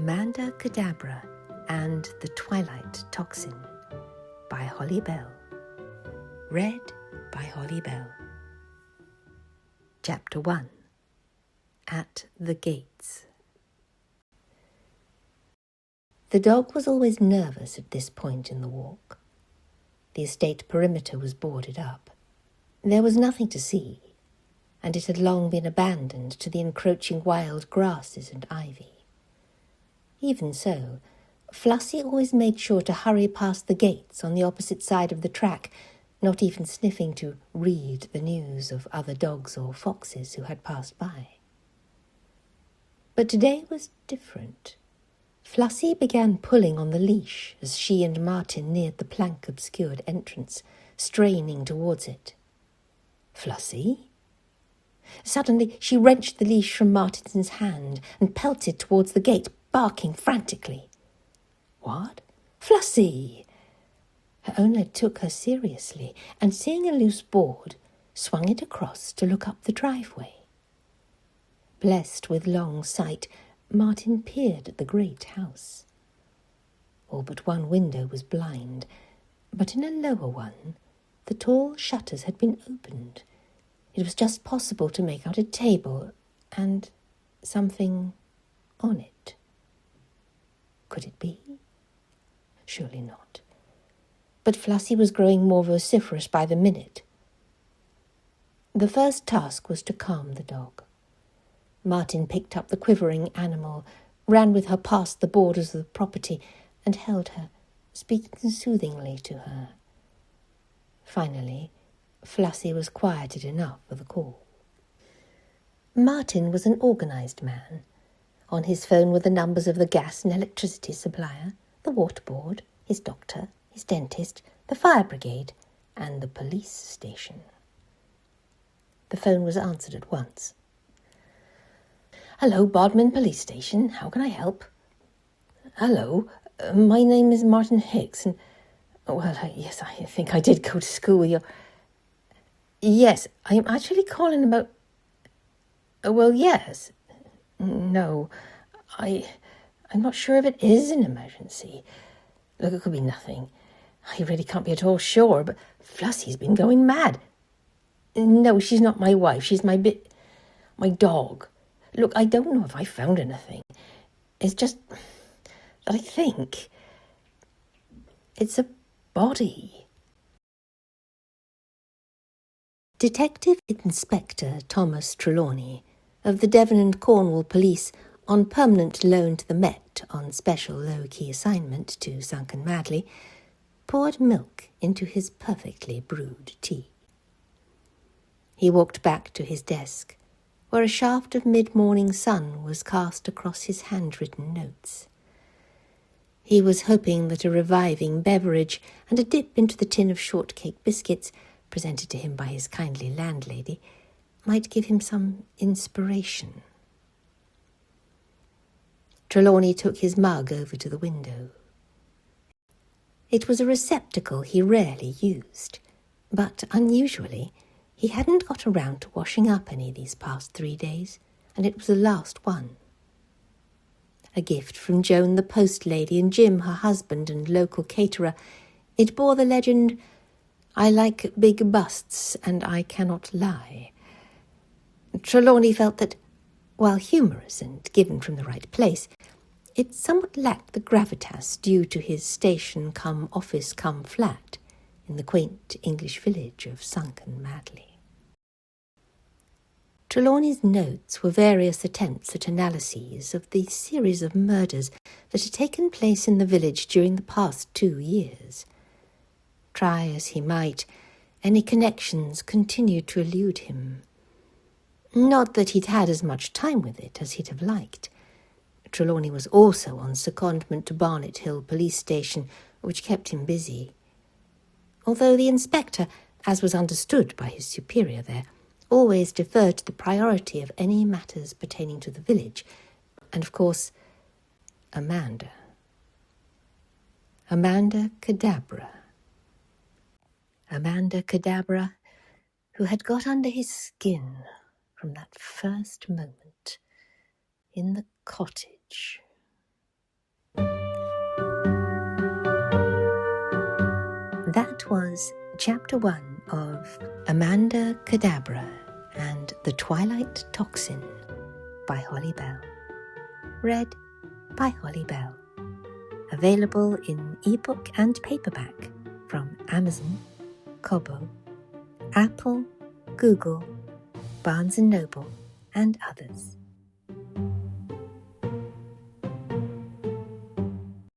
Amanda Cadabra and the Twilight Toxin by Holly Bell. Read by Holly Bell. Chapter 1. At the Gates. The dog was always nervous at this point in the walk. The estate perimeter was boarded up. There was nothing to see, and it had long been abandoned to the encroaching wild grasses and ivy. Even so, Flossie always made sure to hurry past the gates on the opposite side of the track, not even sniffing to read the news of other dogs or foxes who had passed by. But today was different. Flossie began pulling on the leash as she and Martin neared the plank-obscured entrance, straining towards it. Flossie? Suddenly she wrenched the leash from Martin's hand and pelted towards the gate, barking frantically. What? Flossie! Her owner took her seriously, and seeing a loose board, swung it across to look up the driveway. Blessed with long sight, Martin peered at the great house. All but one window was blind, but in a lower one, the tall shutters had been opened. It was just possible to make out a table and something on it. Could it be? Surely not. But Flossie was growing more vociferous by the minute. The first task was to calm the dog. Martin picked up the quivering animal, ran with her past the borders of the property, and held her, speaking soothingly to her. Finally, Flossie was quieted enough for the call. Martin was an organised man. On his phone were the numbers of the gas and electricity supplier, the water board, his doctor, his dentist, the fire brigade, and the police station. The phone was answered at once. "Hello, Bodmin Police Station. How can I help?" "Hello, my name is Martin Hicks, and, yes, I think I did go to school with you. Yes, I am actually calling about... yes. No, I'm not sure if it is an emergency. Look, it could be nothing. I really can't be at all sure, but Flossie's been going mad. No, she's not my wife. She's my dog. Look, I don't know if I found anything. It's just that I think it's a body." Detective Inspector Thomas Trelawney of the Devon and Cornwall Police, on permanent loan to the Met on special low-key assignment to Sunken Madley, poured milk into his perfectly brewed tea. He walked back to his desk, where a shaft of mid-morning sun was cast across his handwritten notes. He was hoping that a reviving beverage and a dip into the tin of shortcake biscuits, presented to him by his kindly landlady, might give him some inspiration. Trelawney took his mug over to the window. It was a receptacle he rarely used, but unusually, he hadn't got around to washing up any these past 3 days, and it was the last one. A gift from Joan the post lady and Jim, her husband and local caterer, it bore the legend, "I like big busts and I cannot lie." Trelawney felt that, while humorous and given from the right place, it somewhat lacked the gravitas due to his station-cum-office-cum-flat in the quaint English village of Sunken Madley. Trelawney's notes were various attempts at analyses of the series of murders that had taken place in the village during the past 2 years. Try as he might, any connections continued to elude him. Not that he'd had as much time with it as he'd have liked. Trelawney was also on secondment to Barnet Hill Police Station, which kept him busy. Although the inspector, as was understood by his superior there, always deferred to the priority of any matters pertaining to the village, and of course, Amanda Cadabra. Amanda Cadabra, who had got under his skin from that first moment in the cottage. Chapter 1 of Amanda Cadabra and the Twilight Toxin by Holly Bell. Read by Holly Bell. Available in ebook and paperback from Amazon, Kobo, Apple, Google, Barnes & Noble, and others.